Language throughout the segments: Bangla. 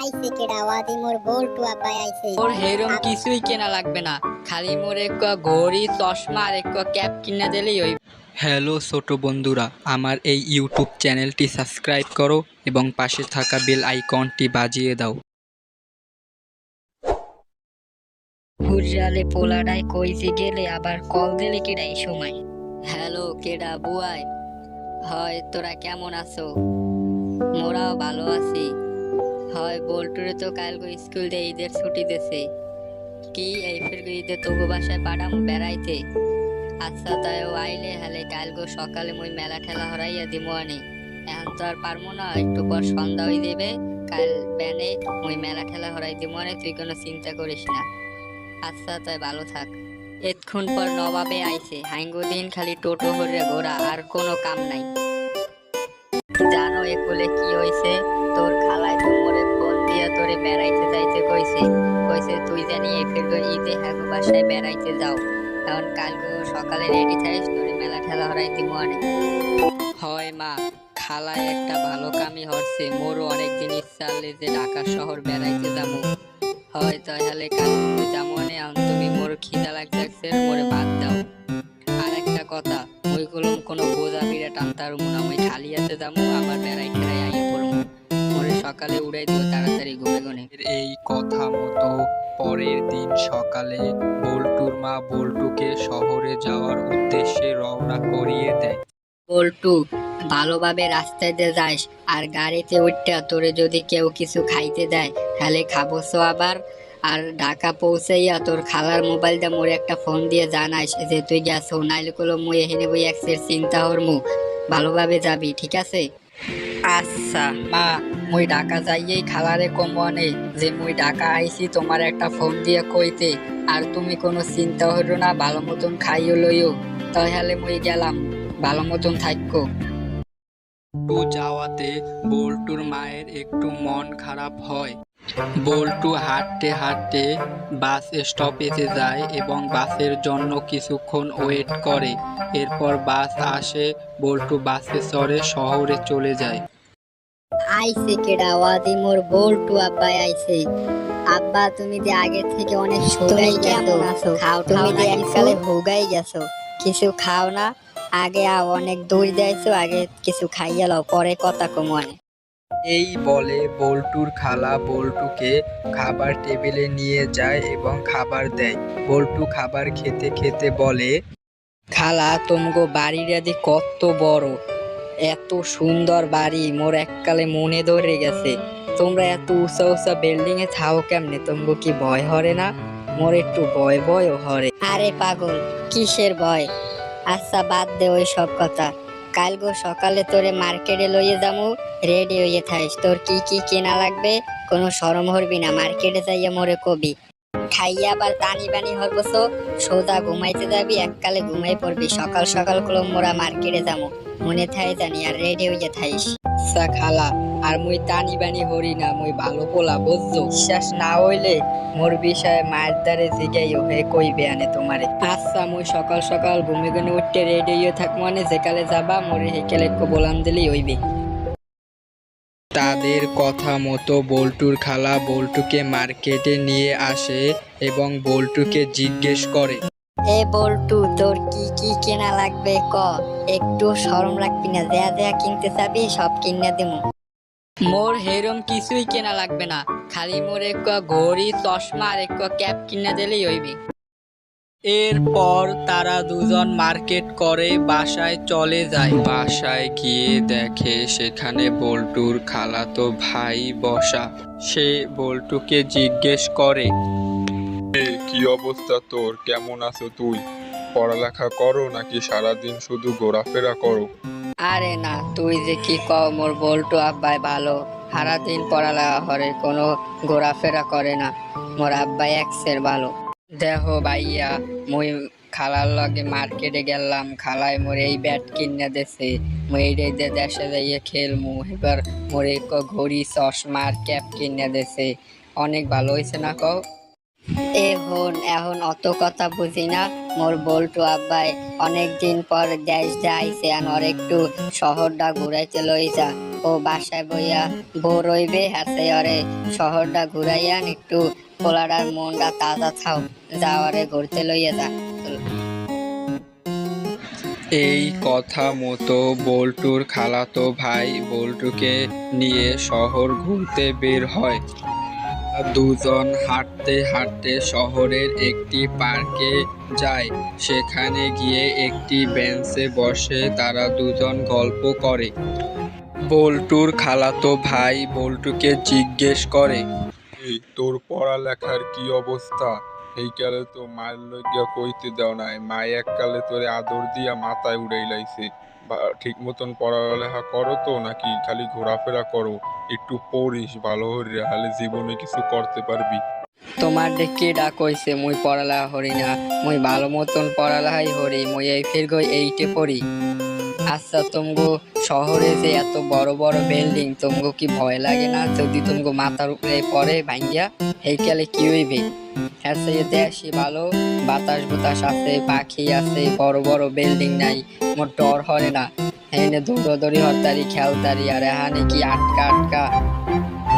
আইছে কেডা ওয়াদি মোর বল্টু আব্বাই আইছে। ওর হেরম কিছুই কেনা লাগবে না, খালি মোর এক ঘড়ি চশমা আর এক ক্যাপ কিনে দিলেই ওই। হ্যালো ছোট বন্ধুরা, আমার এই ইউটিউব চ্যানেলটি সাবস্ক্রাইব করো এবং পাশে থাকা বেল আইকনটি বাজিয়ে দাও। হুরজালে পোলাডাই কইছে গেলে আবার কল দিলে কেডা এই সময়। হ্যালো কেডা বুয়াই, হয় তোরা কেমন আছো? মোরাও ভালো আছি। হয় বল্টুরে তো কালকে স্কুল দিয়ে ঈদের ছুটি দিছে, কি এই ফের ঈদে তোগো বাসায় পাঠামু বেড়াইতে। আচ্ছা তাই ও আইলে হলে কালকে সকালে মুই মেলা ঠেলা হরাইয়া দিমু আনি। এখন তো আর পারবো না, একটু পর সন্ধ্যা হয়ে দেবে, কাল ব্যানে মুই মেলা ঠেলা হরাই দিমু আনি, তুই কোনো চিন্তা করিস না। আচ্ছা তাই ভালো থাক। এতক্ষণ পর নবাবে আইছে, হাইঙ্গো দিন খালি টোটো হরে ঘোরা আর কোনো কাম নাই। জানো এ কোলে কি হইছে? তোর খালায় তো মোরে ফোন দিয়া তোরে বেড়াইতে যাইতে কইছে। কইছে তুই জানি এ ফিরগো ঈদে হাগো বাসায় বেড়াইতে যাও। এখন কালকে সকালে রেডি থাকিস, তোরে মেলা ঠেলা হরাই দিমু আনে। হয় মা, খালায় একটা ভালো কামই হরছে, মোরও অনেকদিন ইচ্ছা আলে যে ঢাকা শহর বেড়াইতে যাবো। হয় তাহলে কাল যাবো আনে। এখন তুমি মোর খিদা লাগছে, মোরে ভাত দাও। আর একটা কথা, ওইগুলো কোনো বোঝা বিড়া টানতার মুনা, ওই খালি হাতে যাবো, আবার বেড়াই ঠেড়াই আইয়ে পড়বো। মোরে সকালে উড়াই দিও তাড়াতাড়ি ঘুমে গনে। এই কথা মতো পরের দিন সকালে বল্টুর মা বল্টুকে শহরে যাওয়ার উদ্দেশ্যে রওনা করিয়ে দেয়। বল্টু, ভালোভাবে রাস্তায় দিয়ে যাস, আর গাড়িতে উঠটা তোরে যদি কেউ কিছু খাইতে দেয় তাহলে খাবো আবার। আর ঢাকা পৌঁছাইয়া তোর খালার মোবাইল দিয়ে মোরে একটা ফোন দিয়ে জানাইস যে তুই গেছো, নাইলে কোনো মুই এখানে বই একসের চিন্তা হরমু। ভালোভাবে যাবি, ঠিক আছে? আচ্ছা মা, মুই ঢাকা যাইয়েই খালারে কমনে যে মুই ঢাকা আইছি, তোমার একটা ফোন দিয়ে কইতে। আর তুমি কোনো চিন্তা হইরো না, ভালো মতন খাইও লইও। তাহলে মুই গেলাম, ভালো মতন থাকো। বল্টু যাওয়াতে বল্টুর মায়ের একটু মন খারাপ হয়। বল্টু হাঁটতে হাঁটতে বাস স্টপেজে যায় এবং বাসের জন্য কিছুক্ষণ ওয়েট করে। এরপর বাস আসে, বল্টু বাসে চড়ে শহরে চলে যায়। আইছে কেডা ওয়াদি মোর বল্টু আব্বাই আইছে। আব্বা তুমি যে আগে থেকে অনেক সুগাই গেছো, খাও তুমি যে এককালে হুগাই গেছো, কিছু খাও না? আগে অনেক দূর যাইছো, আগে কিছু খাইয়া লও, পরে কথা কমনে। এই বলে বল্টুর খালা বল্টুকে খাবার টেবিলে নিয়ে যায় এবং খাবার দেয়। বল্টু খাবার খেতে খেতে বলে, খালা তুমগো বাড়িটা যে কত বড়, এত সুন্দর বাড়ি, মোর এককালে মনে ধরে গেছে। তোমরা এত উঁচা উঁচা বিল্ডিং এ থাও কেমনে? তুমগো কি ভয় হরে না? মোর একটু ভয় ভয়ও হরে। আরে পাগল, কিসের ভয়? আচ্ছা বাদ দে ওই সব কথা। কালগো সকালে তোরে মার্কেটে লইয়ে যামু, রেডি হইয়ে থাইস। তোর কি কি কেনা লাগবে কোনো শরম হরবি না, মার্কেটে যাইয়া মোরে কবি। খাইয়া আবার টানি বানি হরবছো, সোজা ঘুমাইতে যাবি, এককালে ঘুমাই পড়বি। সকাল সকাল করে মোরা মার্কেটে যামু, মনে থাই জানি, আর রেডি হইয়া থাইস। আচ্ছা খালা, আর মুই টানি বানি হরি না, মুই ভালো পোলা বুঝছো। বিশ্বাস না হইলে মোর বিষয়ে মায়ের দ্বারে জিগাইও, হে কইবে আনে তোমারে। আচ্ছা মুই সকাল সকাল ঘুমে গুনে উঠতে রেডি হইয়া থাকবো, মানে যেকালে যাবা মোরে হেকেলে বলান দিলেই হইবে। তাদের কথা মতো বল্টুর খালা বল্টুকে মার্কেটে নিয়ে আসে এবং বল্টুকে জিজ্ঞেস করে, এ বল্টু, তোর কি কি কেনা লাগবে ক, একটু শরম রাখবি না, যা যা কিনতে চাবি সব কিনে দিমু। মোর হেরম কিছুই কেনা লাগবে না, খালি মোর এক ঘড়ি চশমা আর এক ক্যাপ কিনে দিলেই হইবে। এরপর তারা দুজন মার্কেট করে বাসায় চলে যায়। বাসায় গিয়ে দেখে সেখানে বল্টুর খালাতো ভাই বসা। সে বল্টুকে জিজ্ঞেস করে, কি অবস্থা তোর? কেমন আছো তুই? পড়ালেখা করো নাকি সারাদিন শুধু ঘোরাফেরা করো? আরে না, তুই যে কি কও, মোর বল্টু আব্বাই ভালো, সারাদিন পড়ালেখা করে, কোনো ঘোরাফেরা করে না। মোর আব্বাই একসের ভালো। দেখো ভাইয়া, মুই খালার লগে মার্কেটে গেলাম, খালায় মোর এই ব্যাট কিনে দেছে, মুই এইটাই যে দেশে যাইয়ে খেলমু। এবার মোর এক ঘড়ি চশমা আর ক্যাপ কিনে দেছে, অনেক ভালো হয়েছে না কও? এ হন, এখন অত কথা বুঝি না, মোর বল্টু আব্বাই অনেক দিন পর দেশ যাইছে আর ওর একটু শহরটা ঘুরাইতে লই যা। ও বাসায় বইয়া বোর হইবে হাতে ওরে শহরটা ঘুরাইয়ান একটু পোলাডার মনটা তাজা থাও, যা ওরে ঘুরতে লইয়া যা। এই কথা মতো বল্টুর খালাতো ভাই বল্টুকে নিয়ে শহর ঘুরতে বের হয়। দুজন হাঁটতে হাঁটতে শহরের একটি পার্কে যায়। সেখানে গিয়ে একটি বেঞ্চে বসে তারা দুজন গল্প করে। বল্টুর খালাতো ভাই বল্টুকে জিজ্ঞেস করে, এই তোর পড়ালেখার কি অবস্থা? এইকালে তো মায়ের লইয়া কইতে দেও নাই, মায় এককালে তোরে আদর দিয়া মাথায় উড়াই লাইছে। ঠিক মতন পড়ালেখা করো তো নাকি খালি ঘোরাফেরা করো? একটু পড়িস ভালো হইরে, হালে জীবনে কিছু করতে পারবি। তোমার দেখে ডাক কইছে মুই পড়ালেখা হরি না, মুই ভালো মতন পড়ালেখাই হরি, মুই এই ফিরগো এইটে পড়ি। আচ্ছা তুমগো শহরে যে এত বড় বড় বিল্ডিং, তুমগো কি ভয় লাগে না যদি তুমগো মাথার উপরে পড়ে ভাঙ্গিয়া? এইকালে কি হইবে? হ্যাঁ সে দেশই ভালো, বাতাস বুতাস আছে, পাখি আছে, বড় বড় বিল্ডিং নাই, মোর ডর হয় না। হেনে দৌড়দৌড়ি হরতারি খেলতারি, আর এখানে কি আটকা আটকা।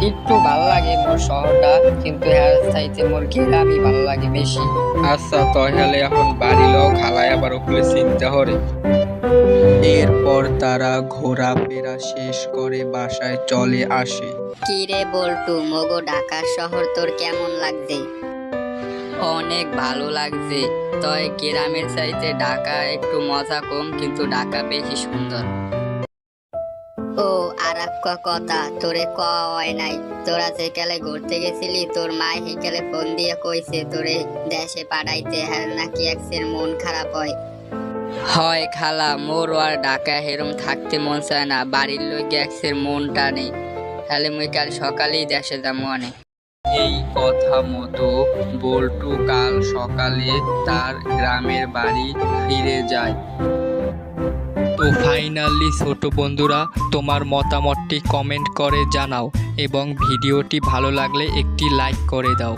একটু ভালো লাগে মোর শহরটা, কিন্তু হ্যাঁ চাইতে মোর গ্রামই ভালো লাগে বেশি। আচ্ছা তাহলে এখন বাড়ি লও, খালায় আবার উপরে চিন্তা হরে। এরপর তারা ঘোরাফেরা শেষ করে বাসায় চলে আসে। কি রে বল্টু, মগো ঢাকার শহর তোর কেমন লাগছে? অনেক ভালো লাগছে, তয় গ্রামের চাইতে ঢাকা একটু মজা কম, কিন্তু ঢাকা বেশি সুন্দর। ও আর কথা তোরে কওয়া হয় নাই, তোরা যেকালে ঘুরতে গেছিলি তোর মা হেকালে ফোন দিয়ে কইছে তোরে দেশে পাঠাইতে, হ্যাঁ নাকি একসের মন খারাপ হয়। হয় খালা, মোর আর ঢাকা হেরম থাকতে মন চায় না, বাড়ির লোক গ্যাক্সের মনটা নেই। তাহলে মুই কাল সকালেই দেশে যাবো অনেক। এই কথা মতো বল্টু কাল সকালে তার গ্রামের বাড়ি ফিরে যায়। তো ফাইনালি ছোট বন্ধুরা, তোমার মতামতটি কমেন্ট করে জানাও এবং ভিডিওটি ভালো লাগলে একটি লাইক করে দাও।